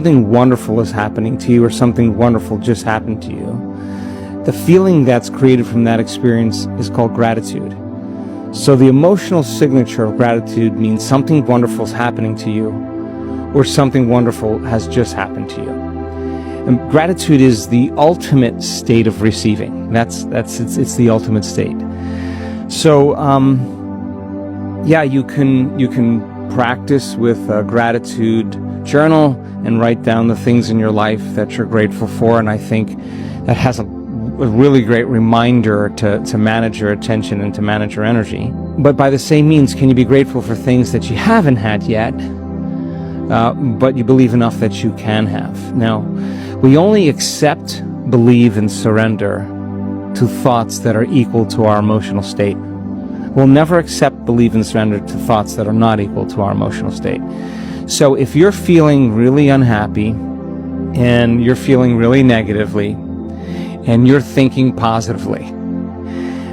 something wonderful is happening to you or something wonderful just happened to you, the feeling that's created from that experience is called gratitude. So the emotional signature of gratitude means something wonderful is happening to you or something wonderful has just happened to you. And gratitude is the ultimate state of receiving. It's the ultimate state. So yeah, you can practice with a gratitude journal and write down the things in your life that you're grateful for, and I think that has a really great reminder to manage your attention and to manage your energy. But by the same means, can you be grateful for things that you haven't had yet, but you believe enough that you can have? Now, we only accept, believe, and surrender to thoughts that are equal to our emotional state. We'll never accept, believe, and surrender to thoughts that are not equal to our emotional state. So if you're feeling really unhappy and you're feeling really negatively and you're thinking positively,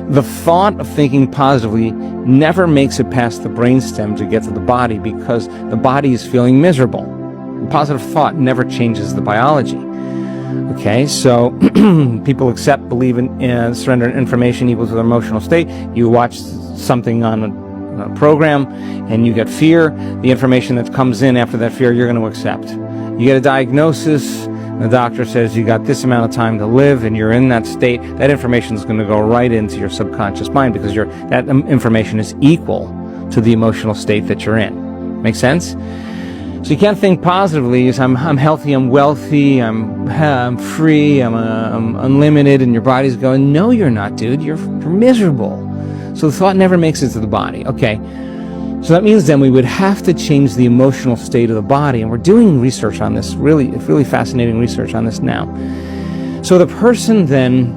the thought of thinking positively never makes it past the brainstem to get to the body because the body is feeling miserable. Positive thought never changes the biology. Okay, so people accept, believe, and surrender information equal to their emotional state. You watch something on a program and you get fear. The information that comes in after that fear, you're going to accept. You get a diagnosis, the doctor says you got this amount of time to live and you're in that state. That information is going to go right into your subconscious mind because that information is equal to the emotional state that you're in. Make sense? So you can't think positively as I'm healthy, I'm wealthy, I'm free, I'm unlimited, and your body's going, no, you're not, dude. You're miserable. So the thought never makes it to the body. Okay. So that means then we would have to change the emotional state of the body, and we're doing research on this, really fascinating research on this now. So the person then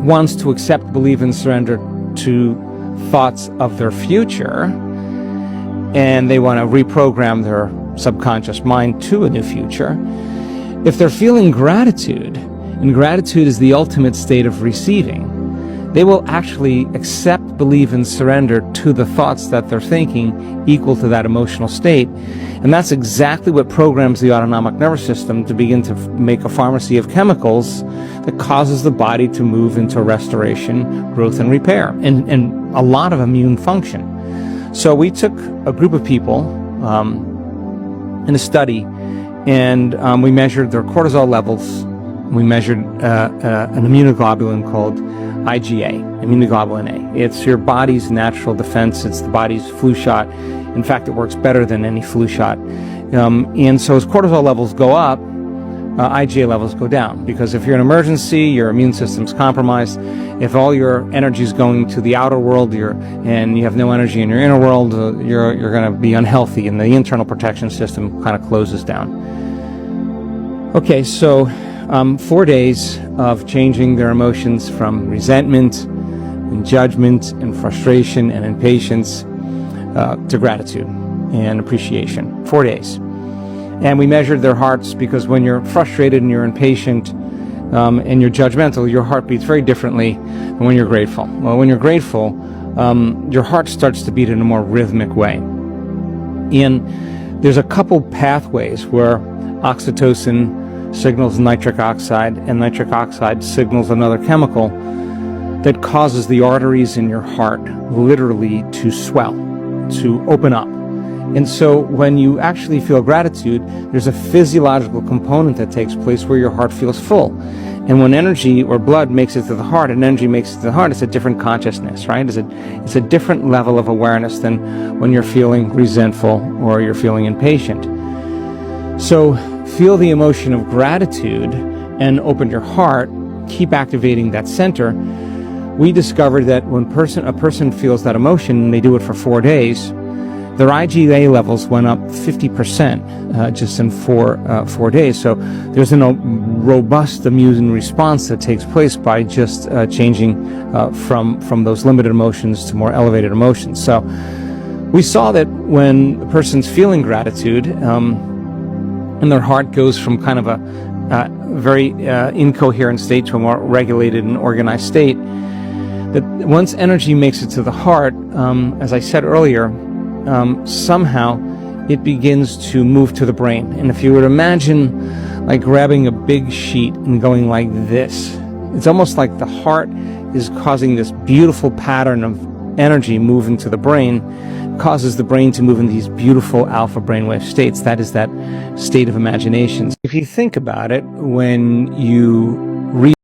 wants to accept, believe, and surrender to thoughts of their future, and they want to reprogram their subconscious mind to a new future. If they're feeling gratitude, and gratitude is the ultimate state of receiving, they will actually accept, believe, and surrender to the thoughts that they're thinking equal to that emotional state. And that's exactly what programs the autonomic nervous system to begin to make a pharmacy of chemicals that causes the body to move into restoration, growth, and repair, and a lot of immune function. So we took a group of people in a study, and we measured their cortisol levels. We measured an immunoglobulin called IgA, immunoglobulin A. It's your body's natural defense. It's the body's flu shot. In fact, it works better than any flu shot. And so as cortisol levels go up, IgA levels go down, because if you're in an emergency, your immune system's compromised. If all your energy is going to the outer world and you have no energy in your inner world, you're going to be unhealthy, and the internal protection system kind of closes down. Okay, so 4 days of changing their emotions from resentment and judgment and frustration and impatience to gratitude and appreciation. 4 days. And we measured their hearts, because when you're frustrated and you're impatient and you're judgmental, your heart beats very differently than when you're grateful. Well, when you're grateful, your heart starts to beat in a more rhythmic way. And there's a couple pathways where oxytocin signals nitric oxide, and nitric oxide signals another chemical that causes the arteries in your heart literally to swell, to open up. And so when you actually feel gratitude, there's a physiological component that takes place where your heart feels full. And when energy or blood makes it to the heart, and energy makes it to the heart, it's a different consciousness, right? It's a different level of awareness than when you're feeling resentful or you're feeling impatient. So feel the emotion of gratitude and open your heart, keep activating that center. We discovered that when a person feels that emotion, and they do it for 4 days, their IgA levels went up 50% just in 4 days. So there's a robust immune response that takes place by just changing from those limited emotions to more elevated emotions. So we saw that when a person's feeling gratitude, and their heart goes from kind of a very incoherent state to a more regulated and organized state, that once energy makes it to the heart, as I said earlier, somehow it begins to move to the brain. And if you would imagine like grabbing a big sheet and going like this, it's almost like the heart is causing this beautiful pattern of energy moving to the brain, causes the brain to move in these beautiful alpha brainwave states. That is that state of imagination. If you think about it, when you read